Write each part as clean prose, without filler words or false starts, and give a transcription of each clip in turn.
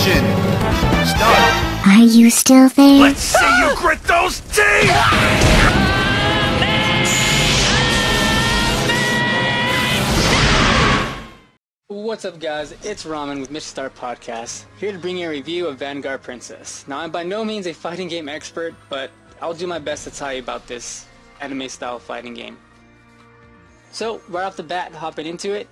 Mission start. Are you still there? Let's see you grit those teeth! What's up guys, it's Ramen with Mission Start Podcast, here to bring you a review of Vanguard Princess. Now I'm by no means a fighting game expert, but I'll do my best to tell you about this anime style fighting game. So right off the bat, hopping into it,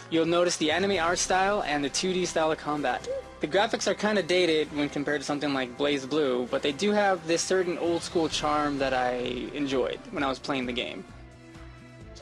you'll notice the anime art style and the 2D style of combat. The graphics are kind of dated when compared to something like Blaze Blue, but they do have this certain old school charm that I enjoyed when I was playing the game.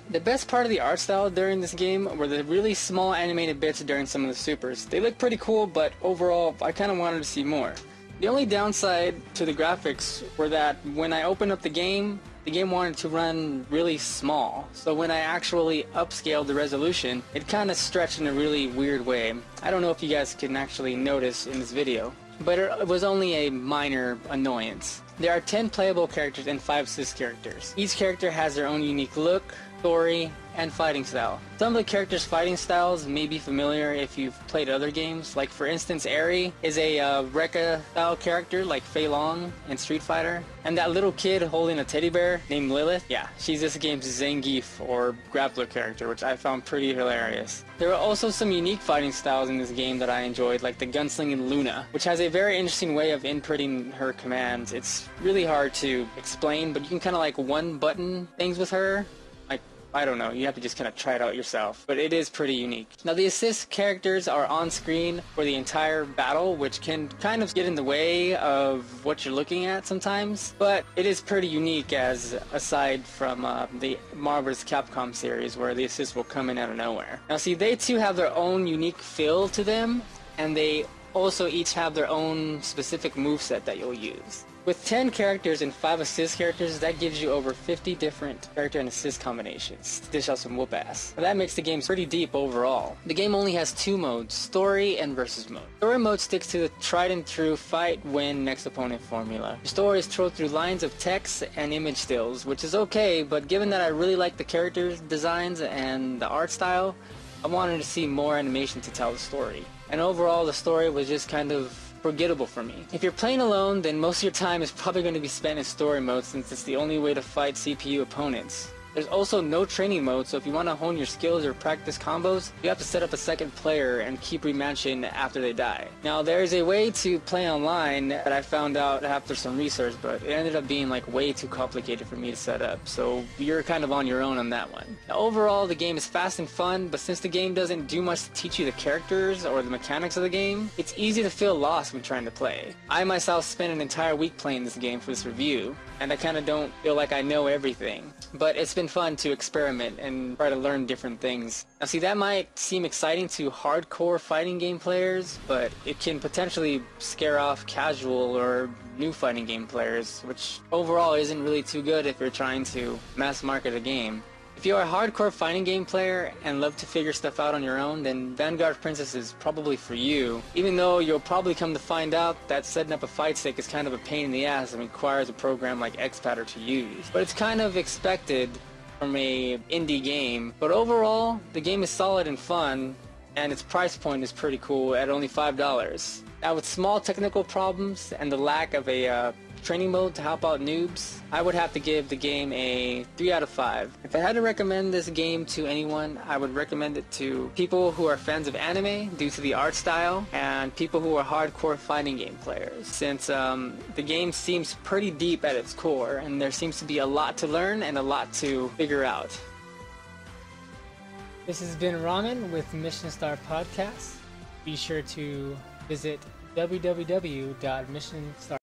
The best part of the art style during this game were the really small animated bits during some of the supers. They look pretty cool, but overall I kind of wanted to see more. The only downside to the graphics were that when I opened up the game wanted to run really small. So when I actually upscaled the resolution, it kind of stretched in a really weird way. I don't know if you guys can actually notice in this video, but it was only a minor annoyance. There are 10 playable characters and 5 assist characters. Each character has their own unique look, story, and fighting style. Some of the characters' fighting styles may be familiar if you've played other games. Like for instance, Eri is a Rekka style character like Fei Long in Street Fighter. And that little kid holding a teddy bear named Lilith, yeah, she's this game's Zangief or grappler character, which I found pretty hilarious. There are also some unique fighting styles in this game that I enjoyed, like the gunslinging Luna, which has a very interesting way of inputting her commands. It's really hard to explain, but you can kind of like one button things with her. I don't know, you have to just kind of try it out yourself, but it is pretty unique. Now the assist characters are on screen for the entire battle, which can kind of get in the way of what you're looking at sometimes, but it is pretty unique as aside from the Marvel vs. Capcom series where the assists will come in out of nowhere. Now see, they too have their own unique feel to them, and they also each have their own specific moveset that you'll use. With 10 characters and 5 assist characters, that gives you over 50 different character and assist combinations to dish out some whoop ass. Now that makes the game pretty deep overall. The game only has 2 modes, story and versus mode. Story mode sticks to the tried and true fight, win, next opponent formula. The story is told through lines of text and image stills, which is okay, but given that I really like the character designs and the art style, I wanted to see more animation to tell the story. And overall, the story was just kind of forgettable for me. If you're playing alone, then most of your time is probably going to be spent in story mode since it's the only way to fight CPU opponents. There's also no training mode, so if you want to hone your skills or practice combos, you have to set up a second player and keep rematching after they die. Now there's a way to play online that I found out after some research, but it ended up being like way too complicated for me to set up, so you're kind of on your own on that one. Now overall, the game is fast and fun, but since the game doesn't do much to teach you the characters or the mechanics of the game, it's easy to feel lost when trying to play. I myself spent an entire week playing this game for this review, and I kind of don't feel like I know everything, but it's been fun to experiment and try to learn different things. Now see, that might seem exciting to hardcore fighting game players, but it can potentially scare off casual or new fighting game players, which overall isn't really too good if you're trying to mass market a game. If you're a hardcore fighting game player and love to figure stuff out on your own, then Vanguard Princess is probably for you, even though you'll probably come to find out that setting up a fight stick is kind of a pain in the ass and requires a program like XPatter to use. But it's kind of expected from a indie game. But overall, the game is solid and fun, and its price point is pretty cool at only $5. Now with small technical problems and the lack of a training mode to help out noobs, I would have to give the game a 3 out of 5. If I had to recommend this game to anyone, I would recommend it to people who are fans of anime due to the art style, and people who are hardcore fighting game players, since the game seems pretty deep at its core, and there seems to be a lot to learn and a lot to figure out. This has been Ramen with Mission Star Podcast. Be sure to visit www.missionstar